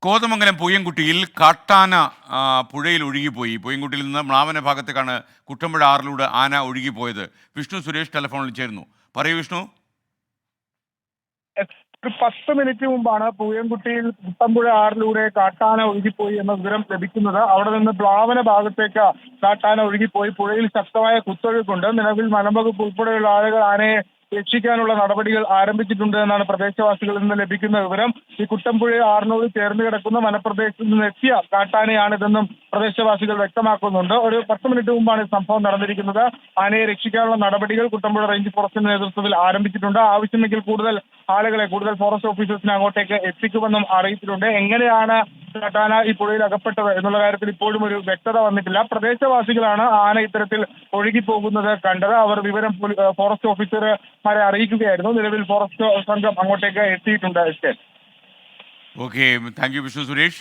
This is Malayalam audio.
കോതമംഗലം പൂയംകുട്ടിയിൽ കാട്ടാന പുഴയിൽ ഒഴുകിപ്പോയി. പൂയംകുട്ടിയിൽ നിന്ന് മ്ലാവന ഭാഗത്തേക്കാണ് കുട്ടമ്പുഴ ആറിലൂടെ ആന ഒഴുകിപ്പോയത്. വിഷ്ണു സുരേഷ് ടെലിഫോണിൽ ചേരുന്നു. പറയൂ വിഷ്ണു. ഒരു 10 മിനിറ്റ് മുമ്പാണ് പൂയംകുട്ടിയിൽ കുട്ടമ്പുഴ ആറിലൂടെ കാട്ടാന ഒഴുകിപ്പോയി എന്ന വിവരം ലഭിക്കുന്നത്. അവിടെ നിന്ന് പ്ലാവന ഭാഗത്തേക്ക് കാട്ടാന ഒഴുകിപ്പോയി. പുഴയിൽ ശക്തമായ കുത്തൊഴുക്കുണ്ട്. നിലവിൽ വനംവകുപ്പ് ഉൾപ്പെടെയുള്ള ആളുകൾ ആനയെ രക്ഷിക്കാനുള്ള നടപടികൾ ആരംഭിച്ചിട്ടുണ്ട് എന്നാണ് പ്രദേശവാസികളിൽ നിന്ന് ലഭിക്കുന്ന വിവരം. ഈ കുട്ടമ്പുഴ ആറിനോട് ചേർന്ന് കിടക്കുന്ന വനപ്രദേശത്ത് നിന്ന് എത്തിയ കാട്ടാനയാണിതെന്നും പ്രദേശവാസികൾ വ്യക്തമാക്കുന്നുണ്ട്. ഒരു 10 മിനിറ്റ് മുമ്പാണ് ഈ സംഭവം നടന്നിരിക്കുന്നത്. ആനയെ രക്ഷിക്കാനുള്ള നടപടികൾ കുട്ടമ്പുഴ റേഞ്ച് ഫോറസ്റ്റിന്റെ നേതൃത്വത്തിൽ ആരംഭിച്ചിട്ടുണ്ട്. ആവശ്യമെങ്കിൽ കൂടുതൽ ഫോറസ്റ്റ് ഓഫീസേഴ്സിനെ അങ്ങോട്ടേക്ക് എത്തിക്കുമെന്നും അറിയിച്ചിട്ടുണ്ട്. എങ്ങനെയാണ് കാട്ടാന ഈ പുഴയിൽ അകപ്പെട്ടത് എന്നുള്ള കാര്യത്തിൽ ഇപ്പോഴും ഒരു വ്യക്തത വന്നിട്ടില്ല. പ്രദേശവാസികളാണ് ആന ഇത്തരത്തിൽ ഒഴുകിപ്പോകുന്നത് കണ്ടത്. അവർ വിവരം ഫോറസ്റ്റ് ഓഫീസർമാരെ അറിയിക്കുകയായിരുന്നു. നിലവിൽ ഫോറസ്റ്റ് സംഘം അങ്ങോട്ടേക്ക് എത്തിയിട്ടുണ്ട്. Okay, thank you Vishnu Suresh.